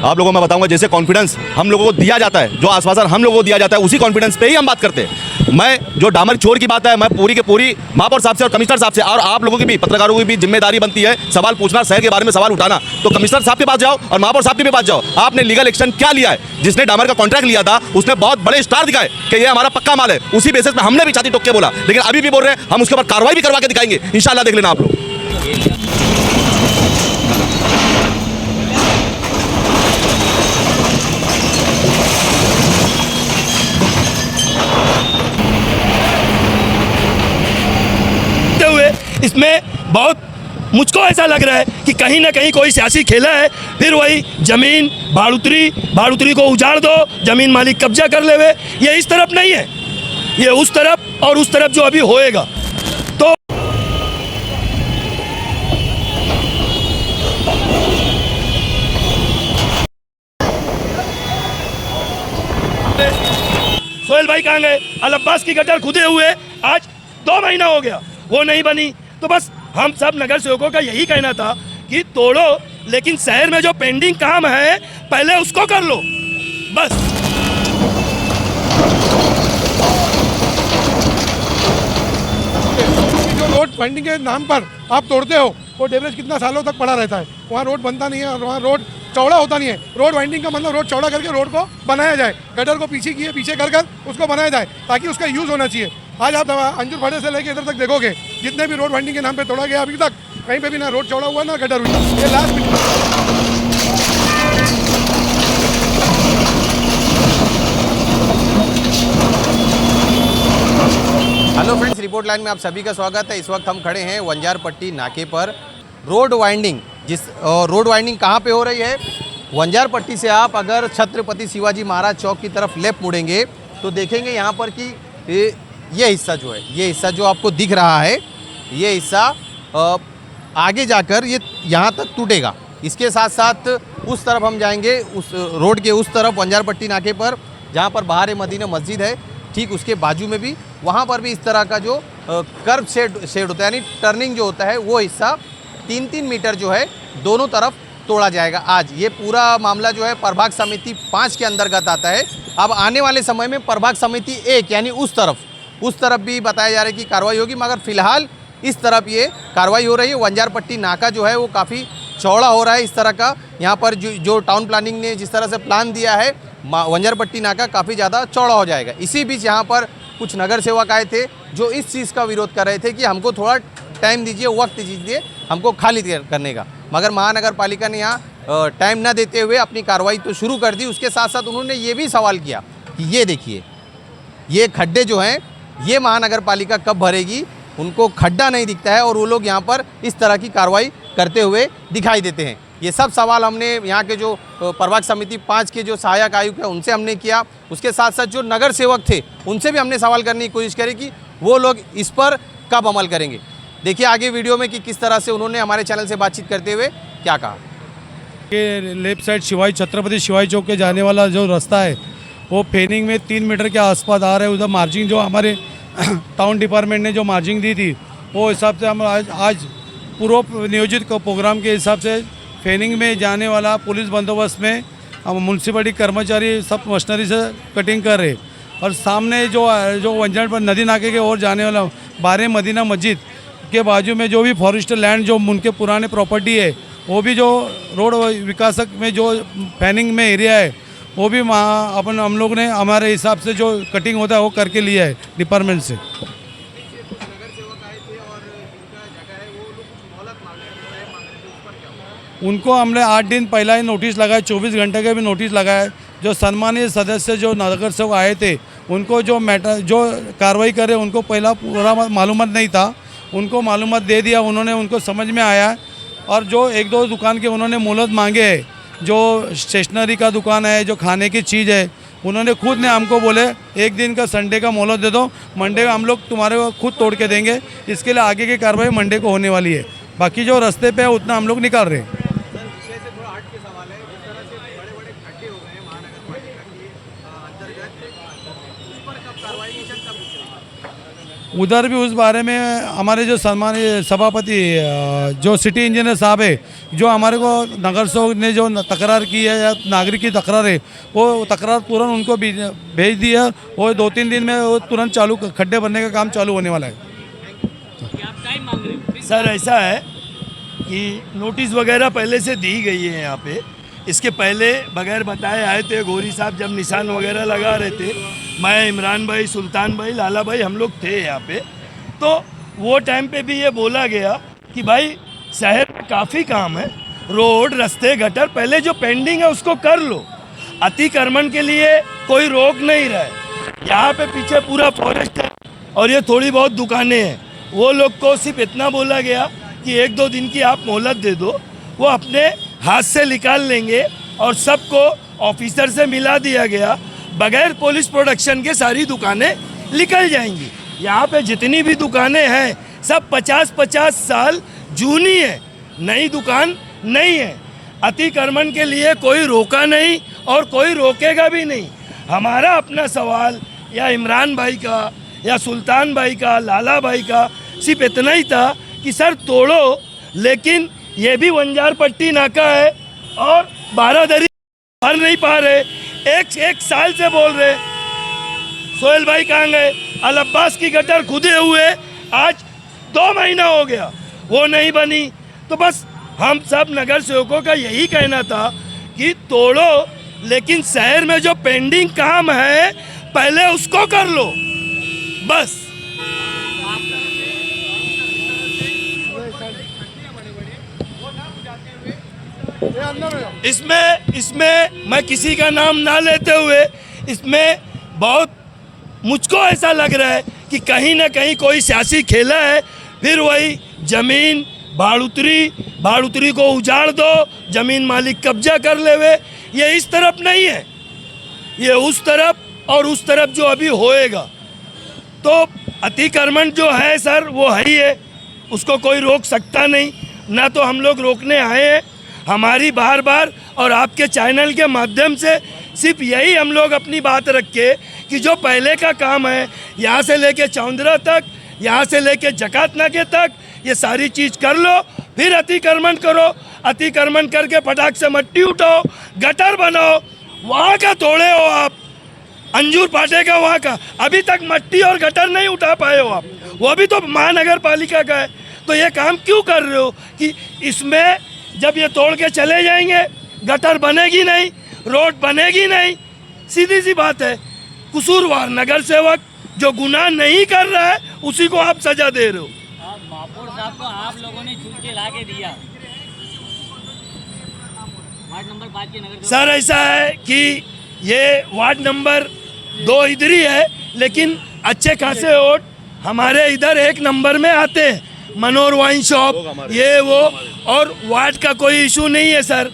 आप लोगों को मैं बताऊंगा, जैसे कॉन्फिडेंस हम लोगों को दिया जाता है, जो आश्वासन हम लोगों को दिया जाता है, उसी कॉन्फिडेंस पे ही हम बात करते हैं। मैं जो डामर चोर की बात है, मैं पूरी के पूरी महापौर साहब से और कमिश्नर साहब से और आप लोगों की भी, पत्रकारों की भी जिम्मेदारी बनती है सवाल पूछना, शहर के बारे में सवाल उठाना। तो कमिश्नर साहब के पास जाओ और महापौर साहब के पास जाओ, आपने लीगल एक्शन क्या लिया है? जिसने डामर का कॉन्ट्रैक्ट लिया था उसने बहुत बड़े स्टार दिखाए कि ये हमारा पक्का माल है, उसी बेसिस पे हमने भी छाती ठोक के बोला, लेकिन अभी भी बोल रहे हैं हम उसके ऊपर कार्रवाई भी करवा के दिखाएंगे, इंशाल्लाह देख लेना आप लोग। इसमें बहुत मुझको ऐसा लग रहा है कि कहीं ना कहीं कोई सियासी खेला है। फिर वही जमीन भाड़ुतरी को उजाड़ दो, जमीन मालिक कब्जा कर लेवे। ये इस तरफ नहीं है, ये उस तरफ और उस तरफ जो अभी होएगा। तो सोहेल भाई कहाँ गए? अल अब्बास की गटर खुदे हुए आज 2 महीना हो गया, वो नहीं बनी। तो बस हम सब नगर सेवकों का यही कहना था कि तोड़ो, लेकिन शहर में जो पेंडिंग काम है पहले उसको कर लो बस। जो रोड पेंडिंग के नाम पर आप तोड़ते हो, वो डेवरेज कितना सालों तक पड़ा रहता है, वहाँ रोड बनता नहीं है और वहाँ रोड चौड़ा होता नहीं है। रोड वाइंडिंग का मतलब रोड चौड़ा करके रोड को बनाया जाए, गटर को पीछे कर उसको बनाया जाए ताकि उसका यूज़ होना चाहिए। आज आप अंजुर फाड़े से लेके इधर तक देखोगे, जितने भी रोड वाइंडिंग के नाम पे तोड़ा गया अभी तक कहीं पे भी ना रोड चौड़ा हुआ ना गटर हुई। ये last hello friends, report line में आप सभी का स्वागत है। इस वक्त हम खड़े हैं वंजार पट्टी नाके पर। रोड वाइंडिंग रोड वाइंडिंग कहाँ पे हो रही है? वंजार पट्टी से आप अगर छत्रपति शिवाजी महाराज चौक की तरफ लेफ्ट मुड़ेंगे तो देखेंगे यहाँ पर कि ये हिस्सा जो है, ये हिस्सा जो आपको दिख रहा है, ये हिस्सा आगे जाकर ये यहाँ तक टूटेगा। इसके साथ साथ उस तरफ हम जाएंगे, उस रोड के उस तरफ वंजार पट्टी नाके पर जहाँ पर बहार मदीना मस्जिद है, ठीक उसके बाजू में भी वहाँ पर भी इस तरह का जो कर्व शेड होता है, यानी टर्निंग जो होता है, वो हिस्सा 3-3 मीटर जो है दोनों तरफ तोड़ा जाएगा। आज ये पूरा मामला जो है प्रभाग समिति 5 के अंतर्गत आता है। अब आने वाले समय में प्रभाग समिति 1 यानी उस तरफ भी बताया जा रहा है कि कार्रवाई होगी, मगर फिलहाल इस तरफ ये कार्रवाई हो रही है। वंजार पट्टी नाका जो है वो काफ़ी चौड़ा हो रहा है इस तरह का। यहाँ पर जो टाउन प्लानिंग ने जिस तरह से प्लान दिया है, वंजार पट्टी नाका काफ़ी ज़्यादा चौड़ा हो जाएगा। इसी बीच यहाँ पर कुछ नगर सेवक आए थे जो इस चीज़ का विरोध कर रहे थे कि हमको थोड़ा टाइम दीजिए, वक्त दीजिए हमको खाली करने का, मगर महानगर पालिका ने यहाँ टाइम ना देते हुए अपनी कार्रवाई तो शुरू कर दी। उसके साथ साथ उन्होंने ये भी सवाल किया कि ये देखिए, ये खड्डे जो हैं ये महानगर पालिका कब भरेगी? उनको खड्डा नहीं दिखता है और वो लोग यहाँ पर इस तरह की कार्रवाई करते हुए दिखाई देते हैं। ये सब सवाल हमने यहाँ के जो प्रभाग समिति 5 के जो सहायक आयुक्त हैं उनसे हमने किया। उसके साथ साथ जो नगर सेवक थे उनसे भी हमने सवाल करने की कोशिश करी कि वो लोग इस पर कब अमल करेंगे। देखिए आगे वीडियो में कि किस तरह से उन्होंने हमारे चैनल से बातचीत करते हुए क्या कहा। के लेफ्ट साइड छत्रपति शिवाजी चौक के जाने वाला जो रास्ता है वो फेनिंग में 3 मीटर के आसपास आ रहा है। उधर मार्जिंग जो हमारे टाउन डिपार्टमेंट ने जो मार्जिंग दी थी वो हिसाब से हम आज पूर्व नियोजित प्रोग्राम के हिसाब से फेनिंग में जाने वाला पुलिस बंदोबस्त में हम म्यूनसिपलिटी कर्मचारी सब मशीनरी से कटिंग कर रहे। और सामने जो वंजार पर नदी नाके के ओर जाने वाला बहार मदीना मस्जिद के बाजू में जो भी फॉरेस्टर लैंड जो उनके पुराने प्रॉपर्टी है, वो भी जो रोड विकासक में जो फेनिंग में एरिया है वो भी हम लोग ने हमारे हिसाब से जो कटिंग होता है वो करके लिया है डिपार्टमेंट से। उनको हमने 8 दिन पहला ही नोटिस लगाया, 24 घंटे का भी नोटिस लगाया। जो सम्मानित सदस्य जो नगर सेवक आए थे उनको जो कार्रवाई करे उनको पहला पूरा मालूमात नहीं था, उनको मालूमात दे दिया उन्होंने, उनको समझ में आया। और जो 1-2 दुकान के उन्होंने मोहलत मांगे है, जो स्टेशनरी का दुकान है, जो खाने की चीज़ है, उन्होंने खुद ने हमको बोले 1 दिन का संडे का मोहलत दे दो, मंडे का हम लोग तुम्हारे को खुद तोड़ के देंगे। इसके लिए आगे की कार्रवाई मंडे को होने वाली है। बाकी जो रास्ते पे है उतना हम लोग निकाल रहे हैं। उधर भी उस बारे में हमारे जो सम्मानीय सभापति जो सिटी इंजीनियर साहब है, जो हमारे को नगर सेवक ने जो तकरार की है या नागरिक की तकरार है, वो तकरार तुरंत उनको भेज दी है और 2-3 दिन में वो तुरंत चालू खड्डे भरने का काम चालू होने वाला है। सर ऐसा है कि नोटिस वगैरह पहले से दी गई है यहाँ पे। इसके पहले बगैर बताए आए थे गौरी साहब, जब निशान वगैरह लगा रहे थे, मैं, इमरान भाई, सुल्तान भाई, लाला भाई, हम लोग थे यहाँ पे। तो वो टाइम पे भी ये बोला गया कि भाई शहर में काफ़ी काम है, रोड, रास्ते, गटर, पहले जो पेंडिंग है उसको कर लो। अतिक्रमण के लिए कोई रोक नहीं रहा है। यहाँ पे पीछे पूरा फॉरेस्ट है और ये थोड़ी बहुत दुकानें हैं। वो लोग को सिर्फ इतना बोला गया कि 1-2 दिन की आप मोहलत दे दो, वो अपने हाथ से निकाल लेंगे और सबको ऑफिसर से मिला दिया गया। बगैर पुलिस प्रोटेक्शन के सारी दुकानें निकल जाएंगी। यहाँ पे जितनी भी दुकानें हैं सब 50-50 साल जूनी है, नई दुकान नहीं है। अतिक्रमण के लिए कोई रोका नहीं और कोई रोकेगा भी नहीं। हमारा अपना सवाल या इमरान भाई का या सुल्तान भाई का, लाला भाई का सिर्फ इतना ही था कि सर तोड़ो, लेकिन ये भी वंजार पट्टी नाका है और बारादरी भर नहीं पा रहे। एक साल से बोल रहे। सोहेल भाई कहाँ गए? अल अब्बास की गटर खुदे हुए आज 2 महीना हो गया, वो नहीं बनी। तो बस हम सब नगर सेवकों का यही कहना था कि तोड़ो, लेकिन शहर में जो पेंडिंग काम है पहले उसको कर लो बस। इसमें मैं किसी का नाम ना लेते हुए, इसमें बहुत मुझको ऐसा लग रहा है कि कहीं ना कहीं कोई सियासी खेला है। फिर वही जमीन भाड़ुतरी को उजाड़ दो, जमीन मालिक कब्जा कर लेवे। ये इस तरफ नहीं है, ये उस तरफ और उस तरफ जो अभी होएगा। तो अतिक्रमण जो है सर वो है ही है, उसको कोई रोक सकता नहीं, ना तो हम लोग रोकने आए हैं। हमारी बार बार और आपके चैनल के माध्यम से सिर्फ यही हम लोग अपनी बात रखे कि जो पहले का काम है, यहाँ से लेके चौंदरा तक, यहाँ से लेके जकात नाके तक, ये सारी चीज़ कर लो, फिर अतिक्रमण करो। अतिक्रमण करके फटाक से मट्टी उठाओ, गटर बनाओ, वहाँ का तोड़े हो आप, अंजूर पाटे का वहाँ का। अभी तक मट्टी और गटर नहीं उठा पाए हो आप, वो भी तो महानगर पालिका का है। तो ये काम क्यों कर रहे हो कि इसमें जब ये तोड़ के चले जाएंगे, गटर बनेगी नहीं, रोड बनेगी नहीं। सीधी सी बात है, कसूरवार नगर सेवक जो गुनाह नहीं कर रहा है उसी को आप सजा दे रहे हो। महापौर साहब को आप लोगों ने चुन के ला के दिया, वार्ड नंबर 5 के नगर। सर ऐसा है कि ये वार्ड नंबर 2 इधर ही है, लेकिन अच्छे खासे वोट हमारे इधर 1 नंबर में आते हैं। मनोर वाइन शॉप, ये वो, और वार्ड का कोई इशू नहीं है सर।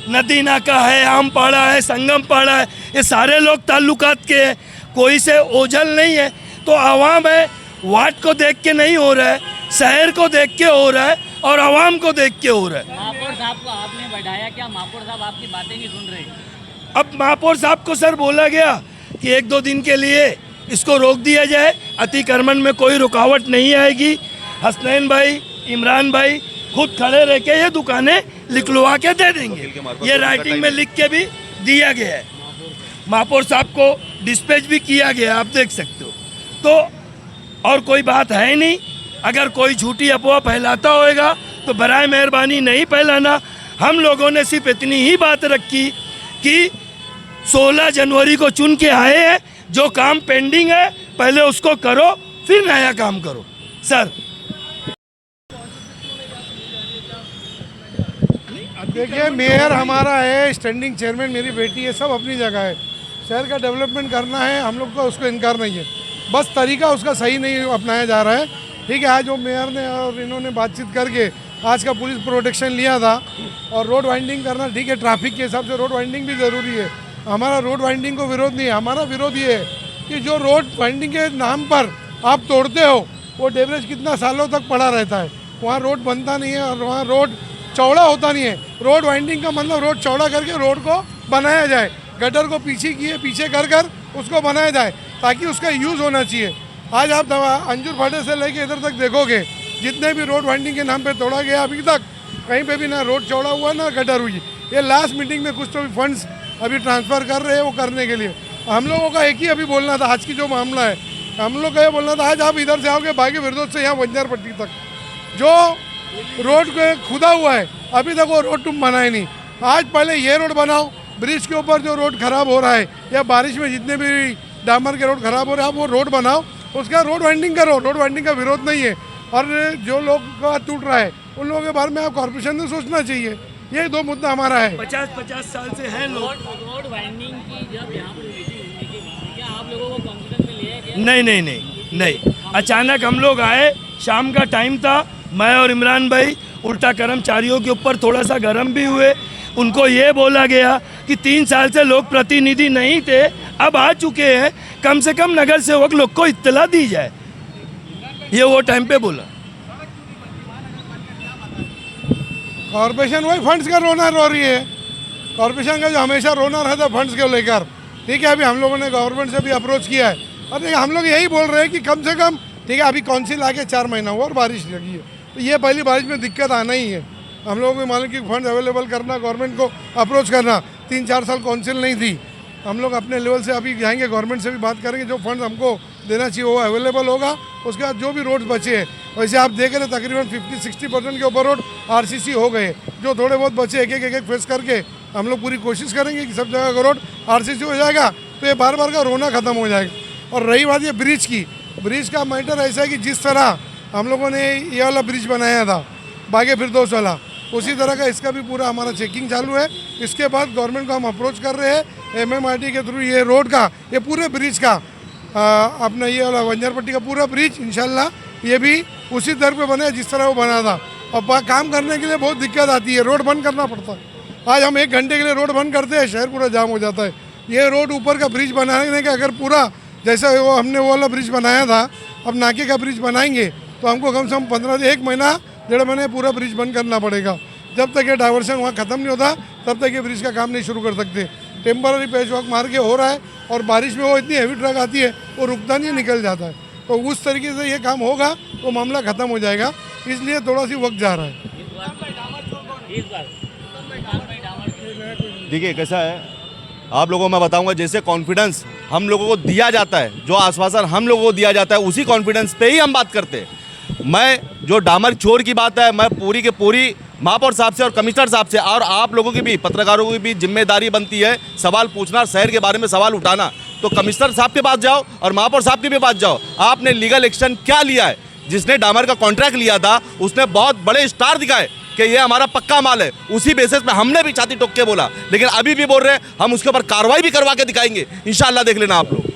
नदी नाका है, आम पाड़ा है, संगम पाड़ा है, ये सारे लोग ताल्लुकात के हैं, कोई से ओझल नहीं है। तो आवाम है, वार्ड को देख के नहीं हो रहा है, शहर को देख के हो रहा है और आवाम को देख के हो रहा है। महापौर साहब को आपने बढ़ाया क्या? महापौर साहब आपकी बातें नहीं सुन रहे। अब महापौर साहब को सर बोला गया कि 1-2 दिन के लिए इसको रोक दिया जाए, अतिक्रमण में कोई रुकावट नहीं आएगी। हसनैन भाई, इमरान भाई खुद खड़े रह के ये दुकानें लिखलवा के दे देंगे, ये राइटिंग में लिख के भी दिया गया है। महापौर साहब को डिस्पैच भी किया गया, आप देख सकते हो। तो और कोई बात है नहीं। अगर कोई झूठी अफवाह फैलाता होएगा तो बराए मेहरबानी नहीं फैलाना। हम लोगों ने सिर्फ इतनी ही बात रखी कि 16 जनवरी को चुन के आए हैं, जो काम पेंडिंग है पहले उसको करो, फिर नया काम करो सर। देखिए, मेयर हमारा है, स्टैंडिंग चेयरमैन मेरी बेटी है, सब अपनी जगह है। शहर का डेवलपमेंट करना है, हम लोग का उसको इनकार नहीं है, बस तरीका उसका सही नहीं अपनाया जा रहा है। ठीक है, आज वो मेयर ने और इन्होंने बातचीत करके आज का पुलिस प्रोटेक्शन लिया था और रोड वाइंडिंग करना ठीक है, ट्रैफिक के हिसाब से रोड वाइंडिंग भी ज़रूरी है। हमारा रोड वाइंडिंग को विरोध नहीं है, हमारा विरोध ये है कि जो रोड वाइंडिंग के नाम पर आप तोड़ते हो, वो डेवरेज कितना सालों तक पड़ा रहता है, वहाँ रोड बनता नहीं है और वहाँ रोड चौड़ा होता नहीं है। रोड वाइंडिंग का मतलब रोड चौड़ा करके रोड को बनाया जाए, गटर को पीछे कर उसको बनाया जाए ताकि उसका यूज़ होना चाहिए। आज आप अंजुर फाटे से लेके इधर तक देखोगे, जितने भी रोड वाइंडिंग के नाम पे तोड़ा गया अभी तक कहीं पे भी ना रोड चौड़ा हुआ ना गटर हुई। ये लास्ट मीटिंग में कुछ तो भी फंड्स अभी ट्रांसफ़र कर रहे हैं वो करने के लिए। हम लोगों का एक ही अभी बोलना था, आज की जो मामला है हम लोग का ये बोलना था, आज आप इधर से आओगे बागी विरदोद से यहाँ बंजार पट्टी तक जो रोड को खुदा हुआ है अभी तक वो रोड तुम बनाए नहीं। आज पहले ये रोड बनाओ, ब्रिज के ऊपर जो रोड खराब हो रहा है या बारिश में जितने भी डामर के रोड खराब हो रहे हैं आप वो रोड बनाओ, उसका रोड वाइंडिंग करो। रोड वाइंडिंग का विरोध नहीं है, और जो लोग का टूट रहा है उन लोगों के बारे में आप कॉर्पोरेशन ने सोचना चाहिए। ये दो मुद्दा हमारा है। 50-50 साल से हैं लोग। रोड वाइंडिंग की जब यहाँ पर मीटिंग होने के बाद क्या आप लोगों को कॉन्फिडेंस में लिया है क्या? नहीं, अचानक हम लोग आए, शाम का टाइम था, मैं और इमरान भाई उल्टा कर्मचारियों के ऊपर थोड़ा सा गर्म भी हुए। उनको ये बोला गया कि 3 साल से लोग प्रतिनिधि नहीं थे, अब आ चुके हैं, कम से कम नगर सेवक लोग को इत्तला दी जाए, ये वो टाइम पे बोला। कॉर्पोरेशन वही फंड्स का रोना रो रही है। कॉर्पोरेशन का जो हमेशा रोना रहता है फंड्स को लेकर, ठीक है। अभी हम लोगों ने गवर्नमेंट से भी अप्रोच किया है और देखिए हम लोग यही बोल रहे हैं कि कम से कम, ठीक है, अभी काउंसिल आके 4 महीना हुआ और बारिश लगी है, तो ये पहली बारिश में दिक्कत आना ही है। हम लोगों को मालूम कि फंड अवेलेबल करना, गवर्नमेंट को अप्रोच करना, 3-4 साल काउंसिल नहीं थी। हम लोग अपने लेवल से अभी जाएंगे, गवर्नमेंट से भी बात करेंगे, जो फंड हमको देना चाहिए वो अवेलेबल होगा। उसके बाद जो भी रोड्स बचे हैं, वैसे आप देख रहे तकरीबन 50-60% के ऊपर रोड RCC हो गए। जो थोड़े बहुत बचे एक फेस करके हम लोग पूरी कोशिश करेंगे कि सब जगह का रोड RCC हो जाएगा, तो ये बार बार का रोना ख़त्म हो जाएगा। और रही बात ये ब्रिज की, ब्रिज का मैटर ऐसा है कि जिस तरह हम लोगों ने ये वाला ब्रिज बनाया था बागे फिरदौस वाला, उसी तरह का इसका भी पूरा हमारा चेकिंग चालू है। इसके बाद गवर्नमेंट को हम अप्रोच कर रहे हैं MMRT के थ्रू, ये रोड का, ये पूरे ब्रिज का, अपना ये वाला बंजार पट्टी का पूरा ब्रिज इंशाल्लाह ये भी उसी दर पे बने जिस तरह वो बना था। और काम करने के लिए बहुत दिक्कत आती है, रोड बंद करना पड़ता है। आज हम 1 घंटे के लिए रोड बंद करते हैं, शहर पूरा जाम हो जाता है। ये रोड ऊपर का ब्रिज बनाने का अगर पूरा जैसा वो हमने वो वाला ब्रिज बनाया था, अब नाके का ब्रिज बनाएंगे तो हमको कम से कम 1 महीना 1.5 महीने पूरा ब्रिज बंद करना पड़ेगा। जब तक ये डाइवर्सन वहाँ ख़त्म नहीं होता तब तक ये ब्रिज का काम नहीं शुरू कर सकते। टेम्पररी पैच वर्क मार के हो रहा है, और बारिश में वो इतनी हैवी ट्रक आती है वो रुकता नहीं, निकल जाता है। तो उस तरीके से ये काम होगा तो मामला ख़त्म हो जाएगा, इसलिए थोड़ा सी वक्त जा रहा है। देखिए कैसा है, आप लोगों को मैं बताऊंगा, जैसे कॉन्फिडेंस हम लोगों को दिया जाता है, जो आश्वासन हम लोगों को दिया जाता है, उसी कॉन्फिडेंस पे ही हम बात करते हैं। मैं जो डामर चोर की बात है, मैं पूरी के पूरी महापौर साहब से और कमिश्नर साहब से, और आप लोगों की भी, पत्रकारों की भी जिम्मेदारी बनती है सवाल पूछना, शहर के बारे में सवाल उठाना। तो कमिश्नर साहब के पास जाओ और महापौर साहब के भी पास जाओ, आपने लीगल एक्शन क्या लिया है? जिसने डामर का कॉन्ट्रैक्ट लिया था उसने बहुत बड़े स्टार दिखाए कि ये हमारा पक्का माल है, उसी बेसिस पे हमने भी छाती ठोक के बोला, लेकिन अभी भी बोल रहे हैं हम उसके ऊपर कार्रवाई भी करवा के दिखाएंगे, इंशाल्लाह देख लेना आप लोग।